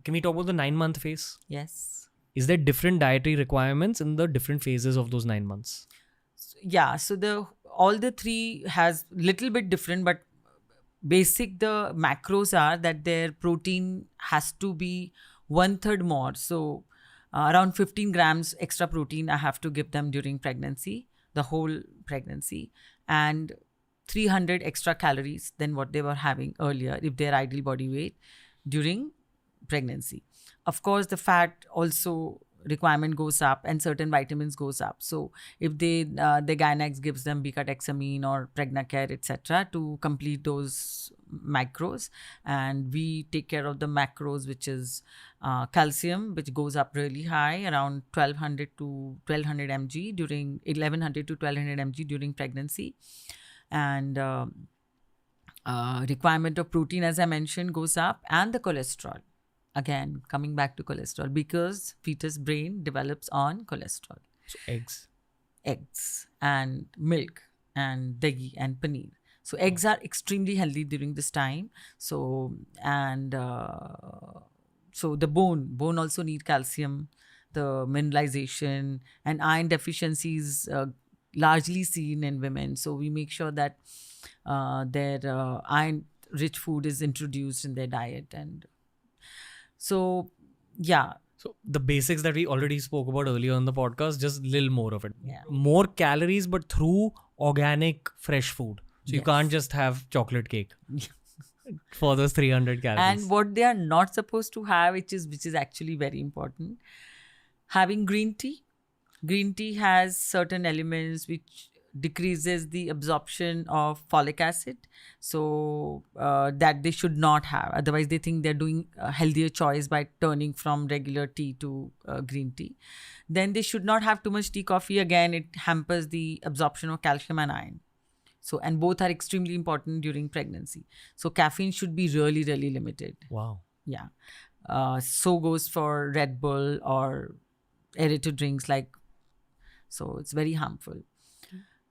can we talk about the 9-month phase? Yes. Is there different dietary requirements in the different phases of those 9 months? Yeah, so all the three has little bit different, but basic the macros are that their protein has to be 1/3 more. So around 15 grams extra protein I have to give them during pregnancy, the whole pregnancy, and 300 extra calories than what they were having earlier if their ideal body weight during pregnancy. Of course, the fat also requirement goes up and certain vitamins goes up. So if the gynex gives them beta-hexamine or pregnacare, etc., to complete those macros, and we take care of the macros, which is calcium, which goes up really high, around 1200 to 1200 mg during 1100 to 1200 mg during pregnancy, and requirement of protein, as I mentioned, goes up, and the cholesterol. Again, coming back to cholesterol, because fetus brain develops on cholesterol. So Eggs and milk and dahi and paneer. So eggs are extremely healthy during this time. So and so the bone also need calcium, the mineralization and iron deficiencies largely seen in women. So we make sure that their iron-rich food is introduced in their diet, and so yeah. So the basics that we already spoke about earlier on the podcast, just little more of it. Yeah. More calories, but through organic, fresh food. So you can't just have chocolate cake for those 300 calories. And what they are not supposed to have, which is actually very important, having green tea. Green tea has certain elements which decreases the absorption of folic acid, so that they should not have. Otherwise, they think they're doing a healthier choice by turning from regular tea to green tea. Then they should not have too much tea, coffee. Again, it hampers the absorption of calcium and iron. So, and both are extremely important during pregnancy. So caffeine should be really, really limited. Wow. Yeah. So goes for Red Bull or aerated drinks like. So it's very harmful.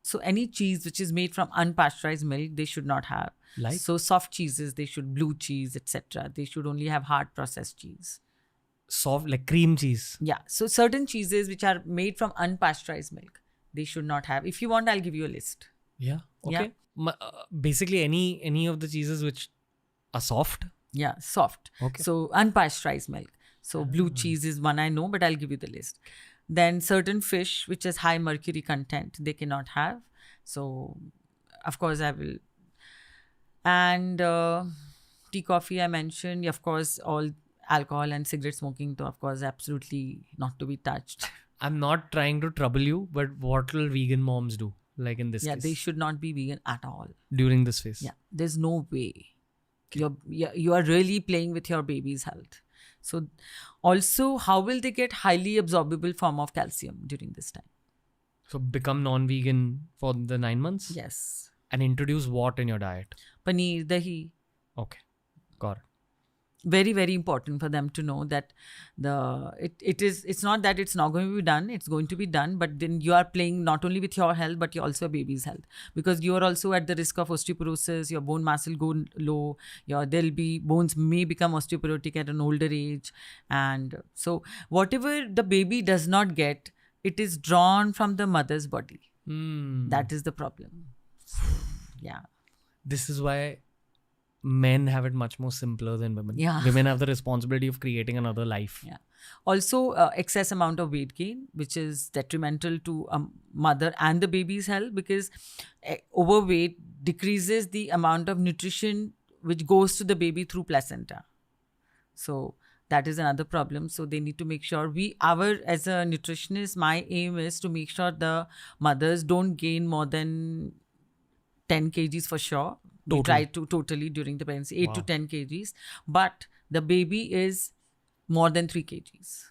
So any cheese which is made from unpasteurized milk, they should not have. Like? So soft cheeses, they should, blue cheese, etc. They should only have hard processed cheese. Soft, like cream cheese. Yeah. So certain cheeses which are made from unpasteurized milk, they should not have. If you want, I'll give you a list. Yeah. Okay. Yeah. Basically, any of the cheeses which are soft. Yeah, soft. Okay. So unpasteurized milk. So blue cheese is one I know, but I'll give you the list. Then certain fish which has high mercury content, they cannot have. So of course I will. And tea, coffee I mentioned. Of course, all alcohol and cigarette smoking, to of course absolutely not to be touched. I'm not trying to trouble you, but what will vegan moms do? Like in this case? Yeah, they should not be vegan at all. During this phase? Yeah, there's no way. You are really playing with your baby's health. So also, how will they get highly absorbable form of calcium during this time? So become non-vegan for the 9 months? Yes. And introduce what in your diet? Paneer, dahi. Okay, got it. Very, very important for them to know that it's not that it's not going to be done, it's going to be done, but then you are playing not only with your health, but you also your baby's health, because you are also at the risk of osteoporosis, your bone mass will go low, bones may become osteoporotic at an older age. And so whatever the baby does not get, it is drawn from the mother's body. That is the problem. Yeah. This is why men have it much more simpler than women. Yeah. Women have the responsibility of creating another life. Yeah. Also, excess amount of weight gain, which is detrimental to mother and the baby's health, because overweight decreases the amount of nutrition which goes to the baby through placenta. So that is another problem. So they need to make sure as a nutritionist, my aim is to make sure the mothers don't gain more than 10 kgs for sure. We try to totally during the pregnancy, 8 to 10 kgs. But the baby is more than 3 kgs.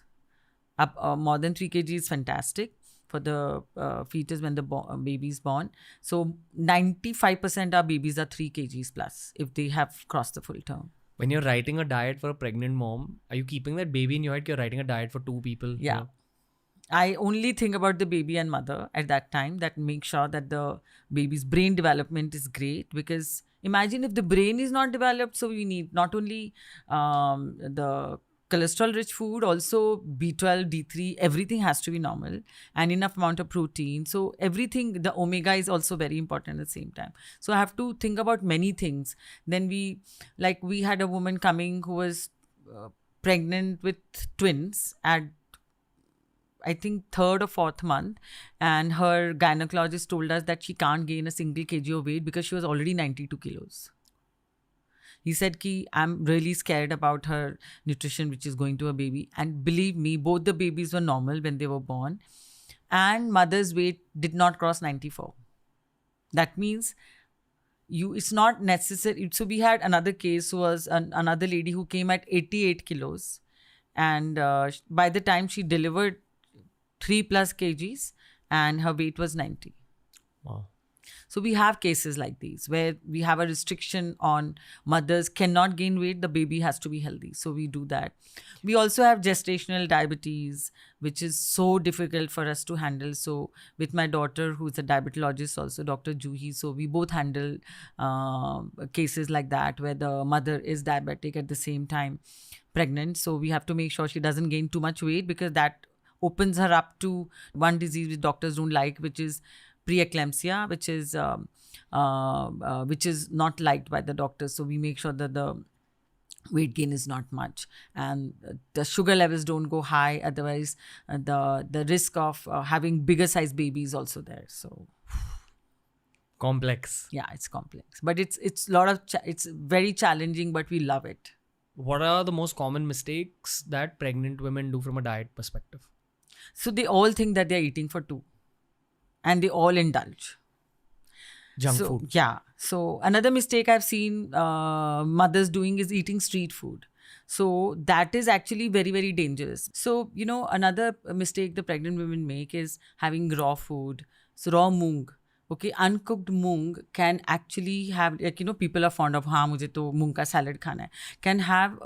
More than 3 kg is fantastic for the fetus when the baby is born. So 95% of babies are 3 kgs plus if they have crossed the full term. When you're writing a diet for a pregnant mom, are you keeping that baby in your head? You're writing a diet for 2 people? Yeah. I only think about the baby and mother at that time, that make sure that the baby's brain development is great, because imagine if the brain is not developed, so we need not only the cholesterol rich food, also B12, D3, everything has to be normal and enough amount of protein. So everything, the omega is also very important at the same time. So I have to think about many things. Then we had a woman coming who was pregnant with twins at, I think, 3rd or 4th month, and her gynecologist told us that she can't gain a single kg of weight because she was already 92 kilos. He said ki I'm really scared about her nutrition, which is going to a baby. And believe me, both the babies were normal when they were born, and mother's weight did not cross 94. That means it's not necessary. So we had another case, was another lady who came at 88 kilos, and by the time she delivered 3+ kgs, and her weight was 90. Wow. So we have cases like these where we have a restriction on mothers cannot gain weight, the baby has to be healthy. So we do that. We also have gestational diabetes, which is so difficult for us to handle. So with my daughter, who's a diabetologist, also Dr. Juhi, so we both handle cases like that where the mother is diabetic at the same time pregnant. So we have to make sure she doesn't gain too much weight, because that opens her up to one disease which doctors don't like, which is preeclampsia, which is not liked by the doctors. So we make sure that the weight gain is not much and the sugar levels don't go high. Otherwise, the risk of having bigger size baby is also there. So complex. Yeah, it's complex, but it's it's very challenging, but we love it. What are the most common mistakes that pregnant women do from a diet perspective? So they all think that they're eating for two, and they all indulge. Junk food. Yeah. So another mistake I've seen mothers doing is eating street food. So that is actually very, very dangerous. So, another mistake the pregnant women make is having raw food. So raw moong. Okay, uncooked moong can actually have, people are fond of, mujhe to moong ka salad khana hai, can have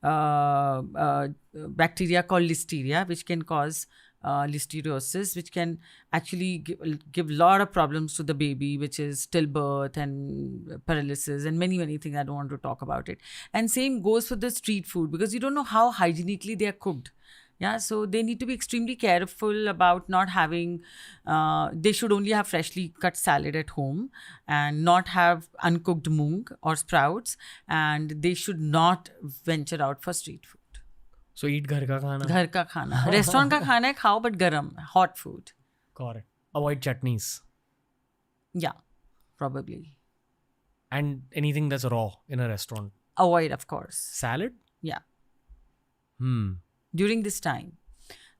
a bacteria called listeria, which can cause listeriosis, which can actually give a lot of problems to the baby, which is stillbirth and paralysis and many, many things. I don't want to talk about it. And same goes for the street food, because you don't know how hygienically they are cooked. Yeah, so they need to be extremely careful about not having, they should only have freshly cut salad at home and not have uncooked moong or sprouts, and they should not venture out for street food. So eat ghar ka khana. Ghar ka khana. Restaurant ka khana hai, khao, but garam, hot food. Correct. Avoid chutneys. Yeah, probably. And anything that's raw in a restaurant. Avoid, of course. Salad? Yeah. During this time,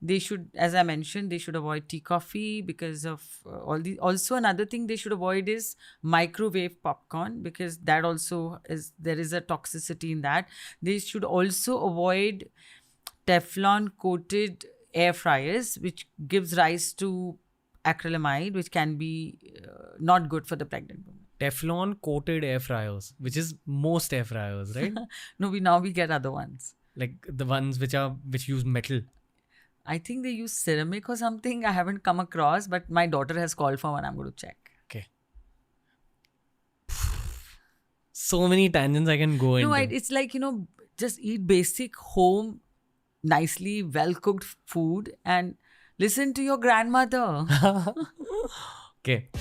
they should, as I mentioned, they should avoid tea, coffee because of all the. Also, another thing they should avoid is microwave popcorn, because that also there is a toxicity in that. They should also avoid Teflon coated air fryers, which gives rise to acrylamide, which can be not good for the pregnant woman. Teflon coated air fryers, which is most air fryers, right? No, we get other ones. Like the ones which use metal. I think they use ceramic or something. I haven't come across, but my daughter has called for one. I'm going to check. Okay. So many tangents I can go into. No, it's like, just eat basic home, nicely well-cooked food and listen to your grandmother. Okay.